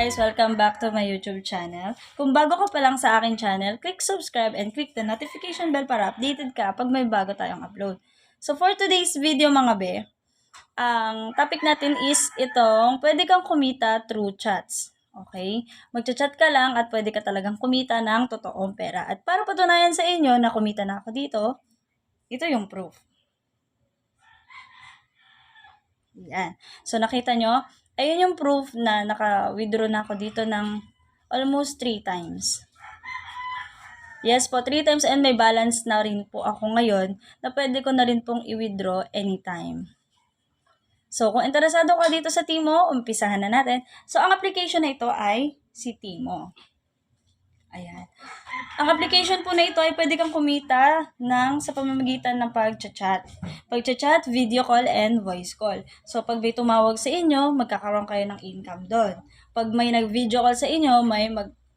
guys! Welcome back to my YouTube channel. Kung bago ka pa lang sa aking channel, click subscribe and click the notification bell para updated ka pag may bago tayong upload. So for today's video mga be, ang topic natin is itong pwede kang kumita through chats. Okay? Magchat-chat ka lang at pwede ka talagang kumita ng totoong pera. At para patunayan sa inyo na kumita na ako dito, ito yung proof. Yan. So nakita nyo, ayun yung proof na naka-withdraw na ako dito ng almost 3 times. Yes po, 3 times and may balance na rin po ako ngayon na pwede ko na rin pong i-withdraw anytime. So kung interesado ka dito sa Timo, umpisahan na natin. So ang application na ito ay si Timo. Ayan. Ang application po na ito ay pwede kang kumita sa pamamagitan ng pag-chat. Pag-chat, video call, and voice call. So, pag may tumawag sa inyo, magkakaroon kayo ng income doon. Pag may nag-video call sa inyo,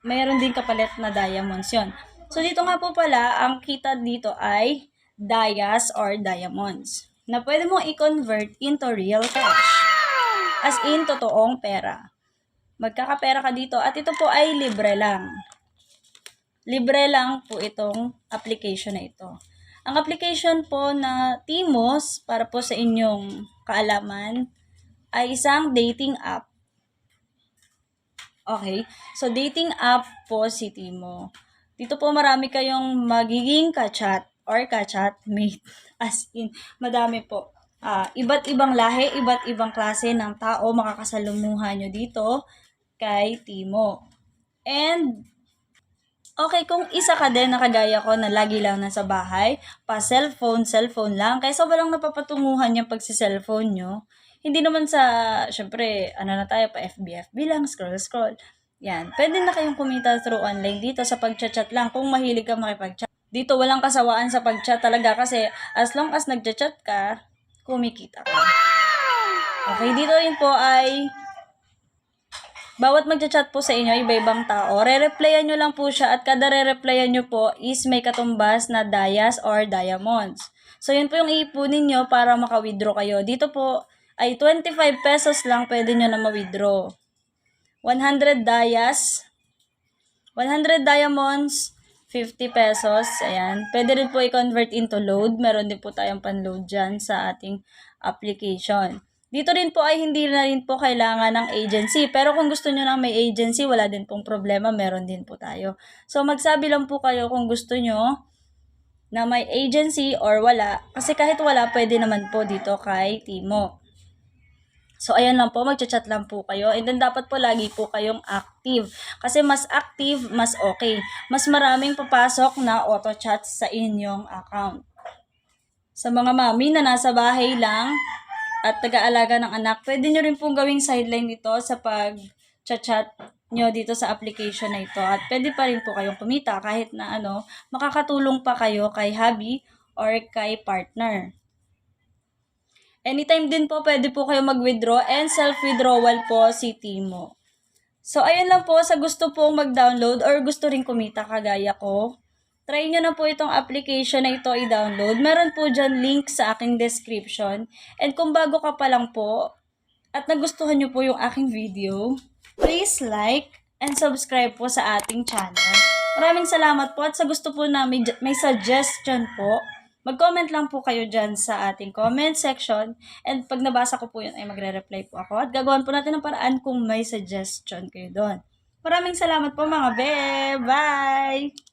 mayroon din kapalit na diamonds yun. So, dito nga po pala, ang kita dito ay dias or diamonds na pwede mong i-convert into real cash. As in, totoong pera. Magkakapera ka dito at ito po ay libre lang. Libre lang po itong application na ito. Ang application po na Timos, para po sa inyong kaalaman, ay isang dating app. Okay? So, dating app po si Timo. Dito po marami kayong magiging ka-chat or ka-chatmate. As in, madami po. Iba't ibang lahi, iba't ibang klase ng tao makakasalumuhan nyo dito kay Timo. And okay, kung isa ka din na kagaya ko na lagi lang nasa bahay, cellphone lang, kaysa walang napapatunguhan yung pagsi-cellphone nyo, hindi naman syempre, na tayo, pa FB lang, scroll. Yan, pwede na kayong kumita through online dito sa pag-chat lang kung mahilig ka makipag-chat. Dito walang kasawaan sa pag-chat talaga kasi as long as nag-chat ka, kumikita ka. Okay, dito rin po ay bawat magchat-chat po sa inyo, iba-ibang tao, re-replyan nyo lang po siya at kada re-replyan nyo po is may katumbas na dias or diamonds. So, yun po yung iipunin nyo para maka-withdraw kayo. Dito po ay 25 pesos lang pwede nyo na ma-withdraw. 100 dias, 100 diamonds, 50 pesos. Ayan. Pwede rin po i-convert into load. Meron din po tayong pan-load dyan sa ating application. Dito rin po ay hindi na rin po kailangan ng agency. Pero kung gusto nyo na may agency, wala din pong problema. Meron din po tayo. So, magsabi lang po kayo kung gusto nyo na may agency or wala. Kasi kahit wala, pwede naman po dito kay Timo. So, ayan lang po. Magchat-chat lang po kayo. And then, dapat po lagi po kayong active. Kasi mas active, mas okay. Mas maraming papasok na auto-chat sa inyong account. Sa mga mami na nasa bahay lang at taga-alaga ng anak, pwede nyo rin pong gawing sideline dito sa pag-chat nyo dito sa application na ito. At pwede pa rin po kayong kumita kahit na makakatulong pa kayo kay hubby or kay partner. Anytime din po, pwede po kayo mag-withdraw and self-withdrawal po si Timo. So, ayun lang po sa gusto pong mag-download or gusto rin kumita kagaya ko. Try nyo na po itong application na ito i-download. Meron po dyan link sa aking description. And kung bago ka pa lang po at nagustuhan nyo po yung aking video, please like and subscribe po sa ating channel. Maraming salamat po at sa gusto po na may suggestion po, mag-comment lang po kayo dyan sa ating comment section. And pag nabasa ko po yun ay magre-reply po ako. At gagawin po natin ng paraan kung may suggestion kayo doon. Maraming salamat po mga be! Bye!